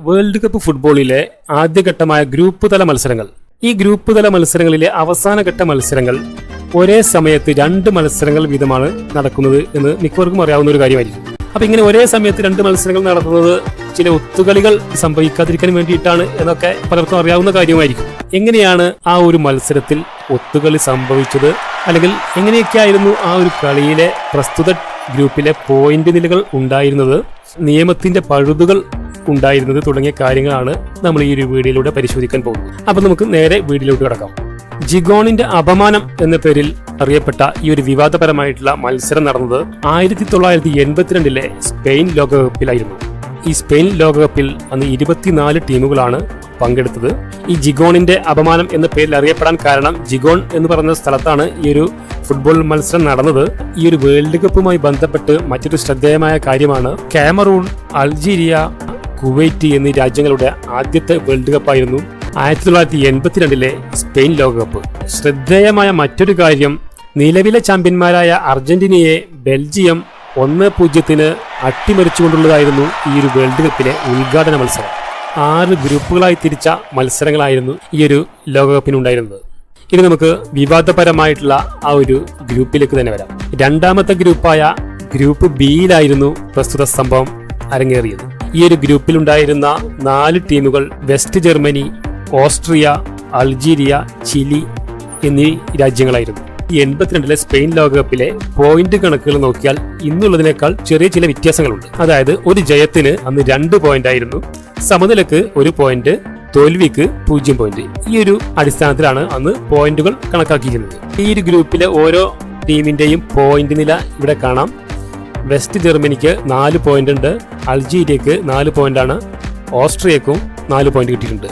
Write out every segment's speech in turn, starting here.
World cup ഫുട്ബോളിലെ ആദ്യഘട്ടമായ group തല മത്സരങ്ങൾ. ഈ ഗ്രൂപ്പ് തല മത്സരങ്ങളിലെ അവസാനഘട്ട മത്സരങ്ങൾ ഒരേ സമയത്ത് 2 മത്സരങ്ങൾ വീതമാണ് നടക്കുന്നത് എന്ന് മിക്കവർക്കും അറിയാവുന്ന ഒരു കാര്യമായിരിക്കും. അപ്പൊ ഇങ്ങനെ ഒരേ സമയത്ത് 2 മത്സരങ്ങൾ നടത്തുന്നത് ചില ഒത്തുകളികൾ സംഭവിക്കാതിരിക്കാൻ വേണ്ടിയിട്ടാണ് എന്നൊക്കെ പലർക്കും അറിയാവുന്ന കാര്യമായിരിക്കും. എങ്ങനെയാണ് ആ ഒരു മത്സരത്തിൽ ഒത്തുകളി സംഭവിച്ചത്, അല്ലെങ്കിൽ എങ്ങനെയൊക്കെയായിരുന്നു ആ ഒരു കളിയിലെ പ്രസ്തുത ഗ്രൂപ്പിലെ പോയിന്റ് നിലകൾ ഉണ്ടായിരുന്നത്, നിയമത്തിന്റെ പഴുതുകൾ ഉണ്ടായിരുന്നത് തുടങ്ങിയ കാര്യങ്ങളാണ് നമ്മൾ ഈ ഒരു വീഡിയോയിലൂടെ പരിശോധിക്കാൻ പോകുന്നത്. അപ്പൊ നമുക്ക് നേരെ വീഡിയോയിലോട്ട് കിടക്കാം. ജിഗോണിന്റെ അപമാനം എന്ന പേരിൽ അറിയപ്പെട്ട ഈ ഒരു വിവാദപരമായിട്ടുള്ള മത്സരം നടന്നത് 1982 സ്പെയിൻ ലോകകപ്പിലായിരുന്നു. ഈ സ്പെയിൻ ലോകകപ്പിൽ അന്ന് 24 ടീമുകളാണ് പങ്കെടുത്തത്. ഈ ജിഗോണിന്റെ അപമാനം എന്ന പേരിൽ അറിയപ്പെടാൻ കാരണം ജിഗോൺ എന്ന് പറയുന്ന സ്ഥലത്താണ് ഈ ഒരു ഫുട്ബോൾ മത്സരം നടന്നത്. ഈ ഒരു വേൾഡ് കപ്പുമായി ബന്ധപ്പെട്ട് മറ്റൊരു ശ്രദ്ധേയമായ കാര്യമാണ് കാമറൂൺ, അൾജീരിയ, കുവൈറ്റ് എന്നീ രാജ്യങ്ങളുടെ ആദ്യത്തെ വേൾഡ് കപ്പായിരുന്നു 1982 സ്പെയിൻ ലോകകപ്പ്. ശ്രദ്ധേയമായ മറ്റൊരു കാര്യം, നിലവിലെ ചാമ്പ്യന്മാരായ അർജന്റീനയെ ബെൽജിയം 1-0 അട്ടിമറിച്ചുകൊണ്ടുള്ളതായിരുന്നു ഈ ഒരു വേൾഡ് കപ്പിലെ ഉദ്ഘാടന മത്സരം. 6 ഗ്രൂപ്പുകളായി തിരിച്ച മത്സരങ്ങളായിരുന്നു ഈ ഒരു ലോകകപ്പിനുണ്ടായിരുന്നത്. ഇനി നമുക്ക് വിവാദപരമായിട്ടുള്ള ആ ഒരു ഗ്രൂപ്പിലേക്ക് തന്നെ വരാം. രണ്ടാമത്തെ ഗ്രൂപ്പായ ഗ്രൂപ്പ് ബിയിലായിരുന്നു പ്രസ്തുത സംഭവം അരങ്ങേറിയത്. ഈ ഒരു ഗ്രൂപ്പിലുണ്ടായിരുന്ന 4 ടീമുകൾ west Germany, Austria, Algeria, Chile എന്നീ രാജ്യങ്ങളായിരുന്നു. 82 സ്പെയിൻ ലോകകപ്പിലെ പോയിന്റ് കണക്കുകൾ നോക്കിയാൽ ഇന്നുള്ളതിനേക്കാൾ ചെറിയ ചില വ്യത്യാസങ്ങളുണ്ട്. അതായത് ഒരു ജയത്തിന് അന്ന് 2 പോയിന്റ് ആയിരുന്നു, സമനിലക്ക് 1 പോയിന്റ്, തോൽവിക്ക് 0 പോയിന്റ്. ഈ ഒരു അടിസ്ഥാനത്തിലാണ് അന്ന് പോയിന്റുകൾ കണക്കാക്കിയിരുന്നത്. ഈ ഒരു ഗ്രൂപ്പിലെ ഓരോ ടീമിന്റെയും പോയിന്റ് നില ഇവിടെ കാണാം. വെസ്റ്റ് ജർമ്മനിക്ക് 4 പോയിന്റ് ഉണ്ട്, അൾജീരിയക്ക് 4 പോയിന്റ് ആണ്, ഓസ്ട്രിയക്കും 4 പോയിന്റ് കിട്ടിയിട്ടുണ്ട്.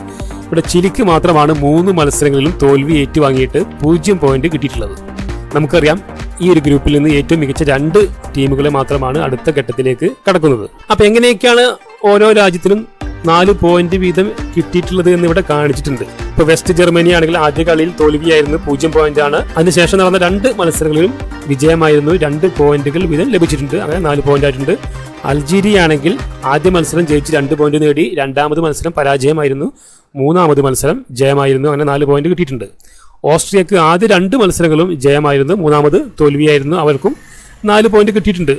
ഇവിടെ ചിലിക്ക് മാത്രമാണ് 3 മത്സരങ്ങളിലും തോൽവി ഏറ്റുവാങ്ങിയിട്ട് 0 പോയിന്റ് കിട്ടിയിട്ടുള്ളത്. നമുക്കറിയാം ഈ ഒരു ഗ്രൂപ്പിൽ നിന്ന് ഏറ്റവും മികച്ച 2 ടീമുകളെ മാത്രമാണ് അടുത്ത ഘട്ടത്തിലേക്ക് കടക്കുന്നത്. അപ്പൊ എങ്ങനെയൊക്കെയാണ് ഓരോ രാജ്യത്തിനും 4 പോയിന്റ് വീതം കിട്ടിയിട്ടുള്ളത് എന്ന് ഇവിടെ കാണിച്ചിട്ടുണ്ട്. ഇപ്പൊ വെസ്റ്റ് ജർമ്മനി ആണെങ്കിൽ ആദ്യ കളിയിൽ തോൽവിയായിരുന്നു, 0 പോയിന്റ് ആണ്. അതിനുശേഷം നടന്ന 2 മത്സരങ്ങളിലും വിജയമായിരുന്നു, 2 പോയിന്റുകൾ വീതം ലഭിച്ചിട്ടുണ്ട്, അങ്ങനെ 4 പോയിന്റ് ആയിട്ടുണ്ട്. അൾജീരിയ ആണെങ്കിൽ ആദ്യ മത്സരം ജയിച്ച് 2 പോയിന്റ് നേടി, രണ്ടാമത് മത്സരം പരാജയമായിരുന്നു, മൂന്നാമത് മത്സരം ജയമായിരുന്നു, അങ്ങനെ 4 പോയിന്റ് കിട്ടിയിട്ടുണ്ട്. ഓസ്ട്രിയക്ക് ആദ്യ 2 മത്സരങ്ങളും ജയമായിരുന്നു, മൂന്നാമത് തോൽവിയായിരുന്നു, അവർക്കും 4 പോയിന്റ് കിട്ടിയിട്ടുണ്ട്.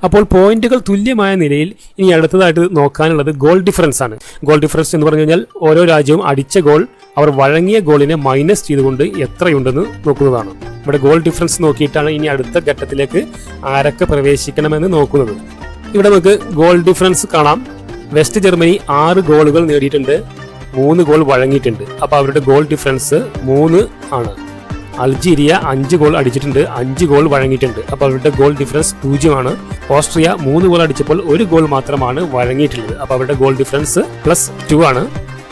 അപ്പോൾ പോയിന്റുകൾ തുല്യമായ നിലയിൽ ഇനി അടുത്തതായിട്ട് നോക്കാനുള്ളത് ഗോൾ ഡിഫറൻസ് ആണ്. ഗോൾ ഡിഫറൻസ് എന്ന് പറഞ്ഞു കഴിഞ്ഞാൽ ഓരോ രാജ്യവും അടിച്ച ഗോൾ അവർ വഴങ്ങിയ ഗോളിനെ മൈനസ് ചെയ്തുകൊണ്ട് എത്രയുണ്ടെന്ന് നോക്കുന്നതാണ്. ഇവിടെ ഗോൾ ഡിഫറൻസ് നോക്കിയിട്ടാണ് ഇനി അടുത്ത ഘട്ടത്തിലേക്ക് ആരൊക്കെ പ്രവേശിക്കണമെന്ന് നോക്കുന്നത്. ഇവിടെ നമുക്ക് ഗോൾ ഡിഫറൻസ് കാണാം. വെസ്റ്റ് ജർമ്മനി 6 ഗോളുകൾ നേടിയിട്ടുണ്ട്, 3 ഗോൾ വഴങ്ങിയിട്ടുണ്ട്. അപ്പൊ അവരുടെ ഗോൾ ഡിഫറൻസ് 3 ആണ്. അൾജീരിയ 5 ഗോൾ അടിച്ചിട്ടുണ്ട്, 5 ഗോൾ വഴങ്ങിയിട്ടുണ്ട്. അപ്പൊ അവരുടെ ഗോൾ ഡിഫറൻസ് 0 ആണ്. ഓസ്ട്രിയ 3 ഗോൾ അടിച്ചപ്പോൾ 1 ഗോൾ മാത്രമാണ് വഴങ്ങിയിട്ടുള്ളത്. അപ്പൊ അവരുടെ ഗോൾ ഡിഫറൻസ് +2 ആണ്.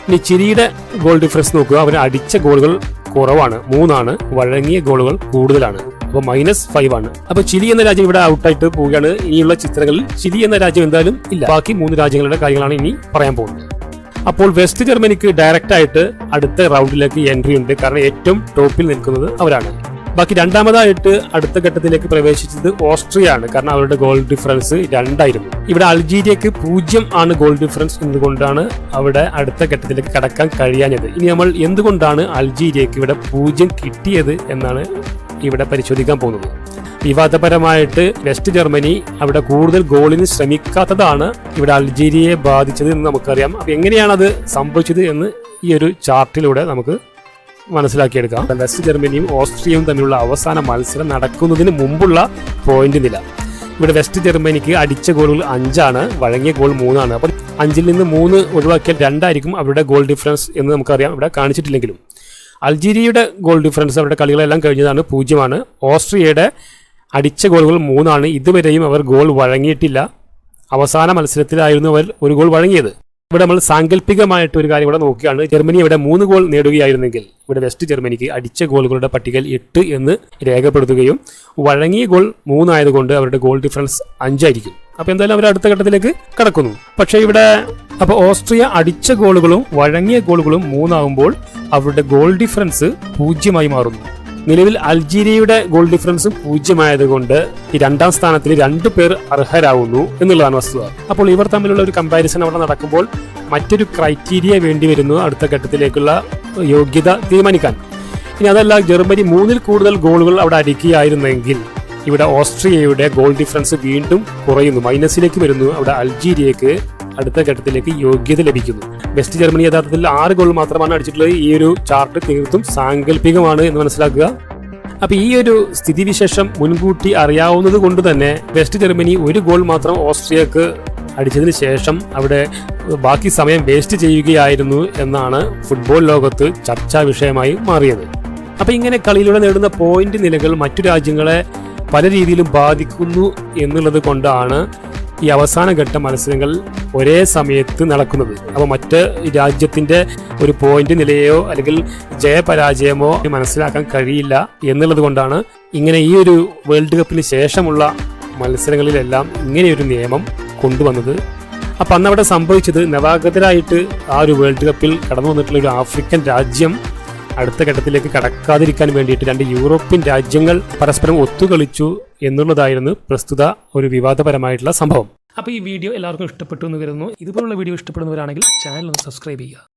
ഇനി ചിലിയുടെ ഗോൾ ഡിഫറൻസ് നോക്കുക. അവർ അടിച്ച ഗോളുകൾ കുറവാണ്, 3 ആണ്, വഴങ്ങിയ ഗോളുകൾ കൂടുതലാണ്, അപ്പൊ -5 ആണ്. അപ്പൊ ചിലി എന്ന രാജ്യം ഇവിടെ ഔട്ടായിട്ട് പോവുകയാണ്. ഇനിയുള്ള ചിത്രങ്ങളിൽ ചിലി എന്ന രാജ്യം എന്തായാലും ഇല്ല. ബാക്കി 3 രാജ്യങ്ങളുടെ കാര്യങ്ങളാണ് ഇനി പറയാൻ പോകുന്നത്. അപ്പോൾ വെസ്റ്റ് ജർമ്മനിക്ക് ഡയറക്റ്റ് ആയിട്ട് അടുത്ത റൗണ്ടിലേക്ക് എൻട്രി ഉണ്ട്, കാരണം ഏറ്റവും ടോപ്പിൽ നിൽക്കുന്നത് അവരാണ്. ബാക്കി രണ്ടാമതായിട്ട് അടുത്ത ഘട്ടത്തിലേക്ക് പ്രവേശിച്ചത് ഓസ്ട്രിയ ആണ്, കാരണം അവരുടെ ഗോൾ ഡിഫറൻസ് 2 ആയിരുന്നു. ഇവിടെ അൾജീരിയക്ക് 0 ആണ് ഗോൾ ഡിഫറൻസ്, എന്തുകൊണ്ടാണ് അവിടെ അടുത്ത ഘട്ടത്തിലേക്ക് കടക്കാൻ കഴിയാഞ്ഞത്. ഇനി നമ്മൾ എന്തുകൊണ്ടാണ് അൾജീരിയക്ക് ഇവിടെ 0 കിട്ടിയത് എന്നാണ് ഇവിടെ പരിശോധിക്കാൻ പോകുന്നത്. വിവാദപരമായിട്ട് വെസ്റ്റ് ജർമ്മനി അവിടെ കൂടുതൽ ഗോളിന് ശ്രമിക്കാത്തതാണ് ഇവിടെ അൾജീരിയയെ ബാധിച്ചത് എന്ന് നമുക്കറിയാം. അപ്പൊ എങ്ങനെയാണത് സംഭവിച്ചത് എന്ന് ഈ ഒരു ചാർട്ടിലൂടെ നമുക്ക് മനസ്സിലാക്കിയെടുക്കാം. വെസ്റ്റ് ജർമ്മനിയും ഓസ്ട്രിയയും തമ്മിലുള്ള അവസാന മത്സരം നടക്കുന്നതിന് മുമ്പുള്ള പോയിന്റ് നില. ഇവിടെ വെസ്റ്റ് ജർമ്മനിക്ക് അടിച്ച ഗോളുകൾ 5 ആണ്, വഴങ്ങിയ ഗോൾ 3 ആണ്. അപ്പൊ 5-ൽ നിന്ന് 3 ഒഴിവാക്കിയാൽ 2 ആയിരിക്കും അവരുടെ ഗോൾ ഡിഫറൻസ് എന്ന് നമുക്കറിയാം, ഇവിടെ കാണിച്ചിട്ടില്ലെങ്കിലും. അൾജീരിയയുടെ ഗോൾ ഡിഫറൻസ് അവരുടെ കളികളെല്ലാം കഴിഞ്ഞതാണ്, 0 ആണ്. ഓസ്ട്രിയയുടെ അടിച്ച ഗോളുകൾ 3 ആണ്. ഇതുവരെയും അവർ ഗോൾ വഴങ്ങിയിട്ടില്ല. അവസാന മത്സരത്തിലായിരുന്നു അവർ 1 ഗോൾ വഴങ്ങിയത്. ഇവിടെ നമ്മൾ സാങ്കല്പികമായിട്ട് ഒരു കാര്യം ഇവിടെ നോക്കുകയാണ്. ജർമ്മനി ഇവിടെ 3 ഗോൾ നേടുകയായിരുന്നെങ്കിൽ ഇവിടെ വെസ്റ്റ് ജർമ്മനിക്ക് അടിച്ച ഗോളുകളുടെ പട്ടികയിൽ 8 എന്ന് രേഖപ്പെടുത്തുകയും വഴങ്ങിയ ഗോൾ 3 ആയതുകൊണ്ട് അവരുടെ ഗോൾ ഡിഫറൻസ് 5 ആയിരിക്കും. അപ്പൊ എന്തായാലും അവർ അടുത്ത ഘട്ടത്തിലേക്ക് കടക്കുന്നു. പക്ഷേ ഇവിടെ അപ്പൊ ഓസ്ട്രിയ അടിച്ച ഗോളുകളും വഴങ്ങിയ ഗോളുകളും 3 ആകുമ്പോൾ അവരുടെ ഗോൾ ഡിഫറൻസ് 0 മാറുന്നു. നിലവിൽ അൾജീരിയയുടെ ഗോൾ ഡിഫറൻസും 0 ആയതുകൊണ്ട് ഈ രണ്ടാം സ്ഥാനത്തിൽ 2 പേർ അർഹരാകുന്നു എന്നുള്ളതാണ് വസ്തുത. അപ്പോൾ ഇവർ തമ്മിലുള്ള ഒരു കമ്പാരിസൺ അവിടെ നടക്കുമ്പോൾ മറ്റൊരു ക്രൈറ്റീരിയ വേണ്ടി വരുന്നു അടുത്ത ഘട്ടത്തിലേക്കുള്ള യോഗ്യത തീരുമാനിക്കാൻ. ഇനി അതല്ല, ജർമ്മനി 3-ൽ കൂടുതൽ ഗോളുകൾ അവിടെ അടിക്കുകയായിരുന്നെങ്കിൽ ഇവിടെ ഓസ്ട്രിയയുടെ ഗോൾ ഡിഫറൻസ് വീണ്ടും കുറയുന്നു, മൈനസിലേക്ക് വരുന്നു. അവിടെ അൾജീരിയക്ക് അടുത്ത ഘട്ടത്തിലേക്ക് യോഗ്യത ലഭിക്കുന്നു. വെസ്റ്റ് ജർമ്മനി യഥാർത്ഥത്തിൽ 6 ഗോൾ മാത്രമാണ് അടിച്ചിട്ടുള്ളത്. ഈ ഒരു ചാർട്ട് തീർത്തും സാങ്കല്പികമാണ് എന്ന് മനസ്സിലാക്കുക. അപ്പൊ ഈ ഒരു സ്ഥിതിവിശേഷം മുൻകൂട്ടി അറിയാവുന്നത് കൊണ്ട് തന്നെ വെസ്റ്റ് ജർമ്മനി 1 ഗോൾ മാത്രം ഓസ്ട്രിയക്ക് അടിച്ചതിന് ശേഷം അവിടെ ബാക്കി സമയം വേസ്റ്റ് ചെയ്യുകയായിരുന്നു എന്നാണ് ഫുട്ബോൾ ലോകത്ത് ചർച്ചാ വിഷയമായി മാറിയത്. അപ്പൊ ഇങ്ങനെ കളിയിലൂടെ നേടുന്ന പോയിന്റ് നിലകൾ മറ്റു രാജ്യങ്ങളെ പല രീതിയിലും ബാധിക്കുന്നു എന്നുള്ളത് കൊണ്ടാണ് ഈ അവസാന ഘട്ട മത്സരങ്ങൾ ഒരേ സമയത്ത് നടക്കുന്നത്. അപ്പോൾ മറ്റ് രാജ്യത്തിന്റെ ഒരു പോയിന്റ് നിലയോ അല്ലെങ്കിൽ ജയപരാജയമോ മനസ്സിലാക്കാൻ കഴിയില്ല എന്നുള്ളത് കൊണ്ടാണ് ഇങ്ങനെ ഈ ഒരു വേൾഡ് കപ്പിന് ശേഷമുള്ള മത്സരങ്ങളിലെല്ലാം ഇങ്ങനെയൊരു നിയമം കൊണ്ടുവന്നത്. അപ്പം അന്ന് അവിടെ സംഭവിച്ചത്, നവാഗതരായിട്ട് ആ ഒരു വേൾഡ് കപ്പിൽ കടന്നു വന്നിട്ടുള്ള ഒരു ആഫ്രിക്കൻ രാജ്യം അടുത്ത ഘട്ടത്തിലേക്ക് കടക്കാതിരിക്കാൻ വേണ്ടിയിട്ട് 2 യൂറോപ്യൻ രാജ്യങ്ങൾ പരസ്പരം ഒത്തുകളിച്ചു എന്നുള്ളതായിരുന്നു പ്രസ്തുത ഒരു വിവാദപരമായിട്ടുള്ള സംഭവം. അപ്പോൾ ഈ വീഡിയോ എല്ലാവർക്കും ഇഷ്ടപ്പെട്ടു എന്ന് കരുതുന്നു. ഇതുപോലുള്ള വീഡിയോ ഇഷ്ടപ്പെടുന്നവരാണെങ്കിൽ ചാനൽ ഒന്ന് സബ്സ്ക്രൈബ് ചെയ്യുക.